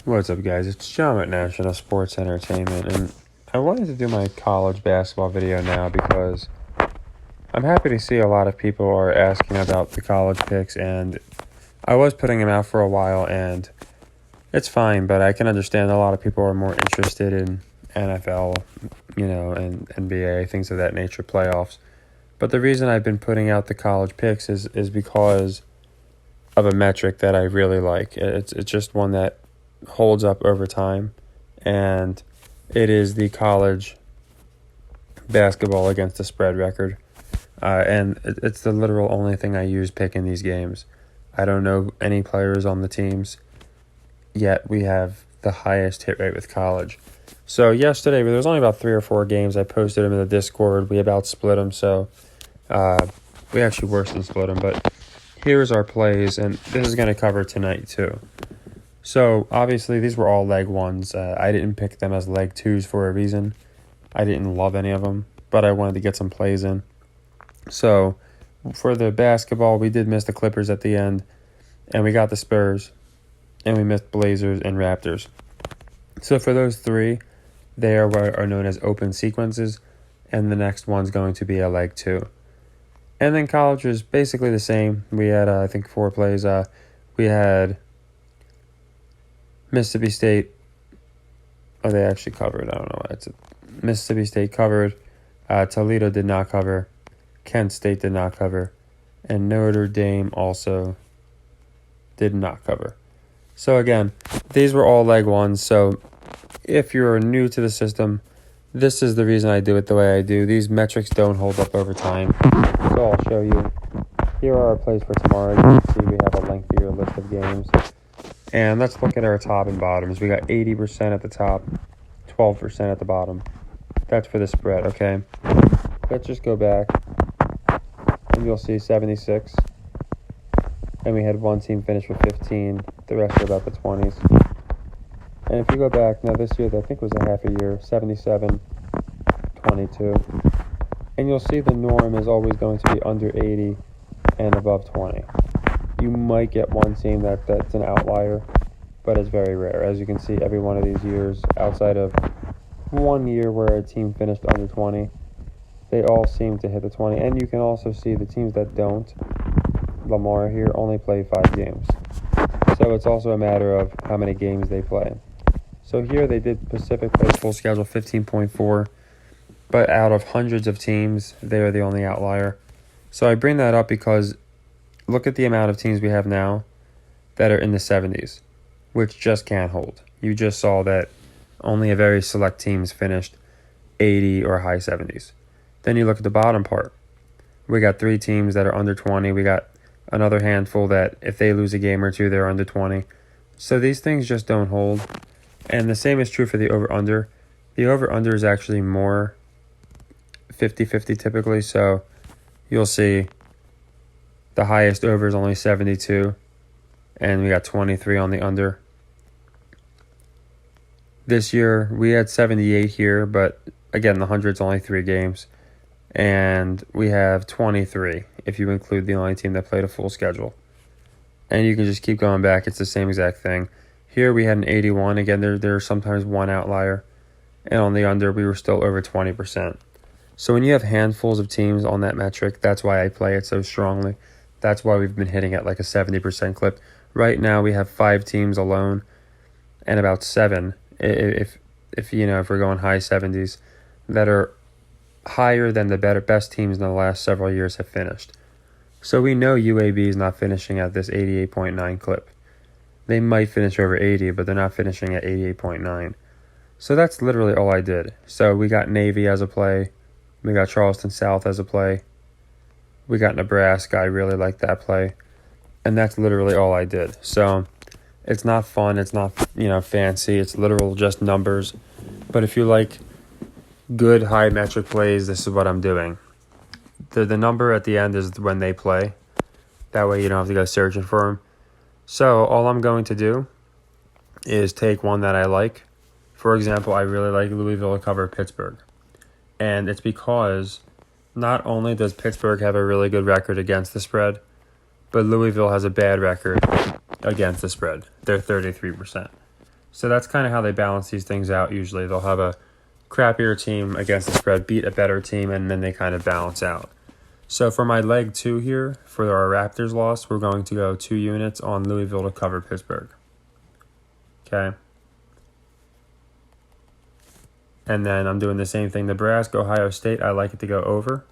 What's up, guys? It's John at National Sports Entertainment, and I wanted to do my college basketball video now because I'm happy to see a lot of people are asking about the college picks, and I was putting them out for a while, and it's fine, but I can understand a lot of people are more interested in NFL, and NBA, things of that nature, playoffs. But the reason I've been putting out the college picks is because of a metric that I really like. It's just one that holds up over time, and it is the college basketball against the spread record. And it's the literal only thing I use picking these games. I don't know any players on the teams, yet we have the highest hit rate with college. So yesterday, there was only about 3 or 4 games. I posted them in the Discord. We about split them, so we actually worse than split them. But here's our plays, and this is going to cover tonight too. So, obviously, these were all leg ones. I didn't pick them as leg twos for a reason. I didn't love any of them, but I wanted to get some plays in. So, for the basketball, we did miss the Clippers at the end, and we got the Spurs, and we missed Blazers and Raptors. So, for those 3, they are what are known as open sequences, and the next one's going to be a leg 2. And then college was basically the same. We had, I think, 4 plays. We had Mississippi State. Oh, they actually covered. I don't know why. Mississippi State covered. Toledo did not cover. Kent State did not cover. And Notre Dame also did not cover. So again, these were all leg ones. So if you're new to the system, this is the reason I do it the way I do. These metrics don't hold up over time. So I'll show you. Here are our plays for tomorrow. You can see we have a lengthier list of games. And let's look at our top and bottoms. We got 80% at the top, 12% at the bottom. That's for the spread, okay? Let's just go back, and you'll see 76. And we had one team finish with 15. The rest are about the 20s. And if you go back, now this year, I think it was a half a year, 77, 22. And you'll see the norm is always going to be under 80 and above 20. You might get one team that's an outlier, but it's very rare. As you can see, every one of these years, outside of one year where a team finished under 20, they all seem to hit the 20. And you can also see the teams that don't, Lamar here, only play 5 games. So it's also a matter of how many games they play. So here they did Pacific play full schedule 15.4, but out of hundreds of teams, they are the only outlier. So I bring that up because look at the amount of teams we have now that are in the 70s, which just can't hold. You just saw that only a very select teams finished 80 or high 70s. Then you look at the bottom part. We got 3 teams that are under 20. We got another handful that if they lose a game or 2, they're under 20. So these things just don't hold. And the same is true for the over-under. The over-under is actually more 50-50 typically. So you'll see the highest over is only 72, and we got 23 on the under. This year, we had 78 here, but again, the 100's only 3 games. And we have 23, if you include the only team that played a full schedule. And you can just keep going back. It's the same exact thing. Here, we had an 81. Again, there's sometimes one outlier. And on the under, we were still over 20%. So when you have handfuls of teams on that metric, that's why I play it so strongly. That's why we've been hitting at like a 70% clip. Right now we have 5 teams alone, and about 7, if we're going high 70s, that are higher than the best teams in the last several years have finished. So we know UAB is not finishing at this 88.9 clip. They might finish over 80, but they're not finishing at 88.9. So that's literally all I did. So we got Navy as a play. We got Charleston South as a play. We got Nebraska. I really like that play. And that's literally all I did. So it's not fun. It's not, fancy. It's literal just numbers. But if you like good high metric plays, this is what I'm doing. The number at the end is when they play. That way you don't have to go searching for them. So all I'm going to do is take one that I like. For example, I really like Louisville to cover Pittsburgh. And it's because not only does Pittsburgh have a really good record against the spread, but Louisville has a bad record against the spread. They're 33%. So that's kind of how they balance these things out usually. They'll have a crappier team against the spread beat a better team, and then they kind of balance out. So for my leg 2 here, for our Raptors loss, we're going to go 2 units on Louisville to cover Pittsburgh. Okay. And then I'm doing the same thing. Nebraska, Ohio State, I like it to go over.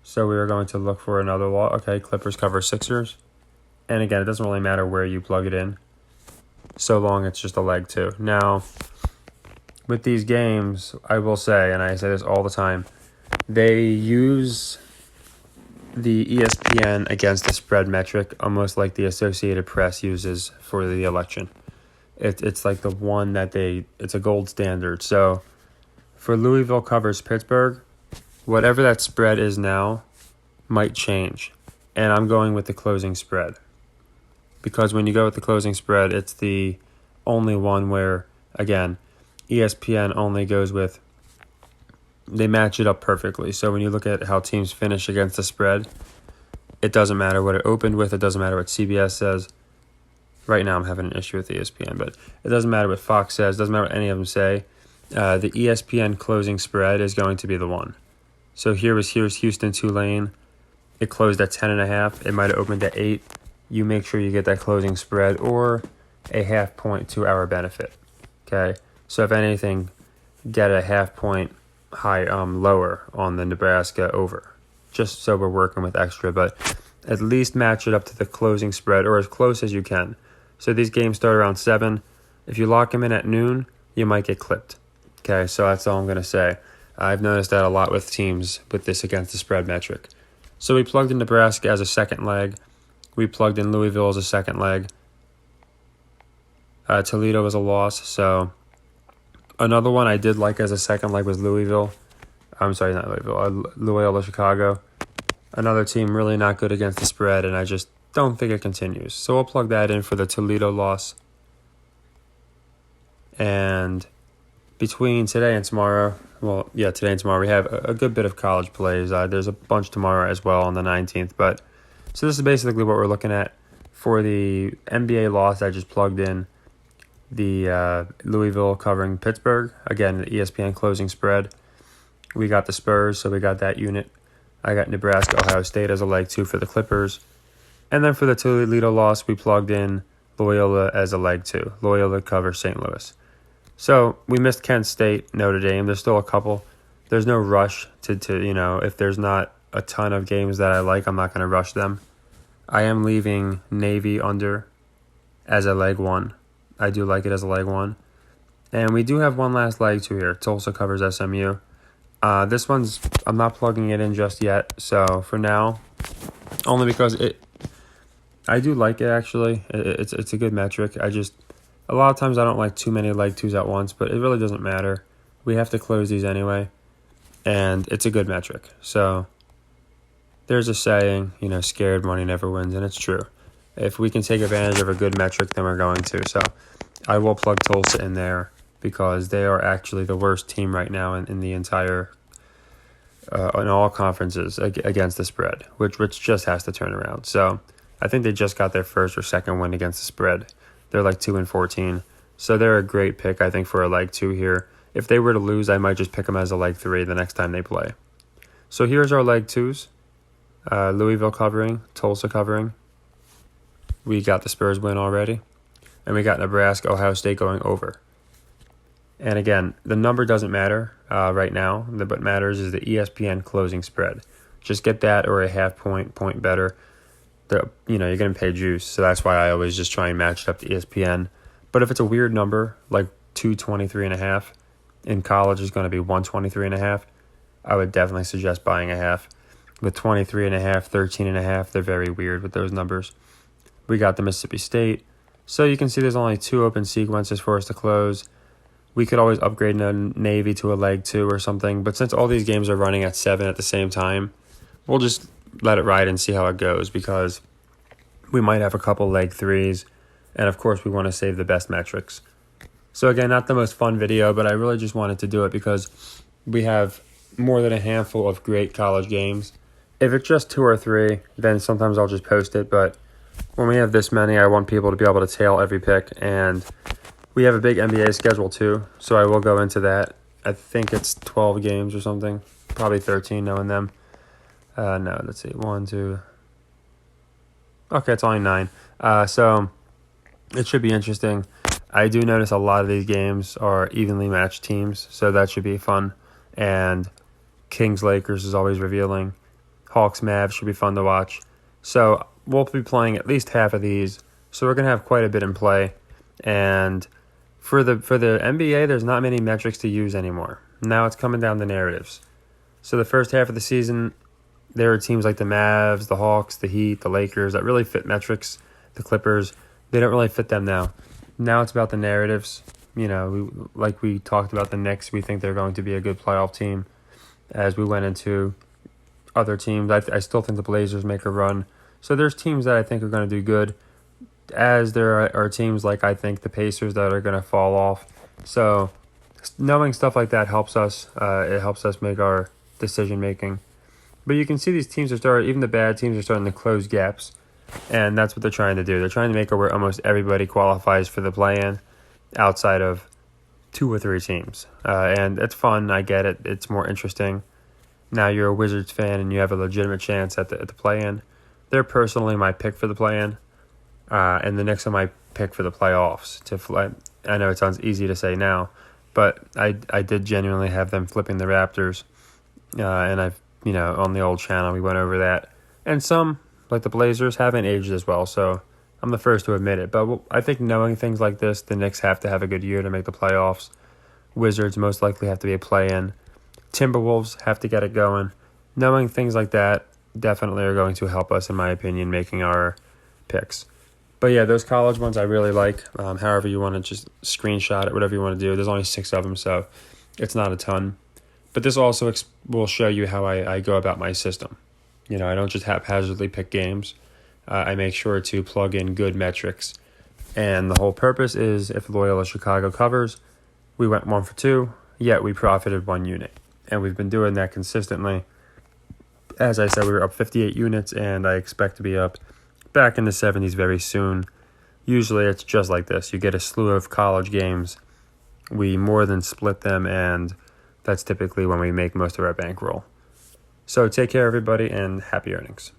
So we are going to look for another law. Okay, Clippers cover Sixers. And again, it doesn't really matter where you plug it in, so long it's just a leg 2. Now, with these games, I will say, and I say this all the time, they use the ESPN against the spread metric almost like the Associated Press uses for the election. It's like the one that it's a gold standard. So for Louisville covers Pittsburgh, whatever that spread is now might change. And I'm going with the closing spread. Because when you go with the closing spread, it's the only one where, again, ESPN only goes with, they match it up perfectly. So when you look at how teams finish against the spread, it doesn't matter what it opened with. It doesn't matter what CBS says. Right now I'm having an issue with ESPN, but it doesn't matter what Fox says. It doesn't matter what any of them say. The ESPN closing spread is going to be the one. So here's Houston Tulane. It closed at 10.5. It might have opened at 8. You make sure you get that closing spread or a half point to our benefit. Okay, so if anything, get a half point high lower on the Nebraska over, just so we're working with extra. But at least match it up to the closing spread or as close as you can. So these games start around 7. If you lock them in at noon, you might get clipped. Okay, so that's all I'm going to say. I've noticed that a lot with teams with this against the spread metric. So we plugged in Nebraska as a second leg. We plugged in Louisville as a second leg. Toledo was a loss. So another one I did like as a second leg was Louisville. I'm sorry, not Louisville. Loyola Chicago. Another team really not good against the spread, and I just don't think it continues. So we'll plug that in for the Toledo loss. And between today and tomorrow, today and tomorrow, we have a good bit of college plays. There's a bunch tomorrow as well on the 19th. But so this is basically what we're looking at. For the NBA loss, I just plugged in the Louisville covering Pittsburgh. Again, the ESPN closing spread. We got the Spurs, so we got that unit. I got Nebraska, Ohio State as a leg 2 for the Clippers. And then for the Toledo loss, we plugged in Loyola as a leg 2. Loyola covers St. Louis. So we missed Kent State, Notre Dame. There's still a couple. There's no rush to if there's not a ton of games that I like, I'm not going to rush them. I am leaving Navy under as a leg 1. I do like it as a leg 1. And we do have one last leg 2 here. Tulsa covers SMU. This one's, I'm not plugging it in just yet. So for now, only because I do like it actually. It's a good metric. A lot of times I don't like too many leg 2s at once, but it really doesn't matter. We have to close these anyway, and it's a good metric. So there's a saying, scared money never wins, and it's true. If we can take advantage of a good metric, then we're going to. So I will plug Tulsa in there because they are actually the worst team right now in the entire, in all conferences against the spread, which just has to turn around. So I think they just got their first or second win against the spread. They're like 2-14. So they're a great pick, I think, for a leg 2 here. If they were to lose, I might just pick them as a leg 3 the next time they play. So here's our leg 2s. Louisville covering, Tulsa covering. We got the Spurs win already. And we got Nebraska, Ohio State going over. And again, the number doesn't matter right now. What matters is the ESPN closing spread. Just get that or a half point better. You're going to pay juice, so that's why I always just try and match it up to ESPN. But if it's a weird number, like 223.5, in college is going to be 123.5, I would definitely suggest buying a half. With 23.5, 13.5, they're very weird with those numbers. We got the Mississippi State. So you can see there's only 2 open sequences for us to close. We could always upgrade a Navy to a leg 2 or something, but since all these games are running at 7 at the same time, we'll just let it ride and see how it goes because we might have a couple leg 3s, and of course we want to save the best metrics. So again, not the most fun video, but I really just wanted to do it because we have more than a handful of great college games. If it's just 2 or 3, then sometimes I'll just post it, but when we have this many, I want people to be able to tail every pick, and We have a big NBA schedule too, so I will go into that. I think it's 12 games or something, probably 13 knowing them. No, let's see, 1, 2. Okay, it's only 9. So it should be interesting. I do notice a lot of these games are evenly matched teams, so that should be fun. And Kings Lakers is always revealing. Hawks Mavs should be fun to watch. So we'll be playing at least half of these. So we're gonna have quite a bit in play. And for the NBA, there's not many metrics to use anymore. Now it's coming down to narratives. So the first half of the season, there are teams like the Mavs, the Hawks, the Heat, the Lakers that really fit metrics. The Clippers, they don't really fit them now. Now it's about the narratives. Like we talked about the Knicks, we think they're going to be a good playoff team. As we went into other teams, I still think the Blazers make a run. So there's teams that I think are going to do good, as there are teams like I think the Pacers that are going to fall off. So knowing stuff like that helps us. It helps us make our decision making. But you can see these teams even the bad teams are starting to close gaps, and that's what they're trying to do. They're trying to make it where almost everybody qualifies for the play-in outside of 2 or 3 teams. And it's fun. I get it. It's more interesting. Now you're a Wizards fan and you have a legitimate chance at the play-in. They're personally my pick for the play-in, and the Knicks are my pick for the playoffs. I know it sounds easy to say now, but I did genuinely have them flipping the Raptors, and I've on the old channel we went over that. And some, like the Blazers, haven't aged as well, so I'm the first to admit it. But I think knowing things like this, the Knicks have to have a good year to make the playoffs. Wizards most likely have to be a play-in. Timberwolves have to get it going. Knowing things like that definitely are going to help us, in my opinion, making our picks. But yeah, those college ones I really like. However you want to just screenshot it, whatever you want to do. There's only 6 of them, so it's not a ton. But this also will show you how I go about my system. I don't just haphazardly pick games. I make sure to plug in good metrics. And the whole purpose is if Loyola Chicago covers, we went 1 for 2, yet we profited 1 unit. And we've been doing that consistently. As I said, we were up 58 units, and I expect to be up back in the 70s very soon. Usually it's just like this. You get a slew of college games. We more than split them, and that's typically when we make most of our bankroll. So take care, everybody, and happy earnings.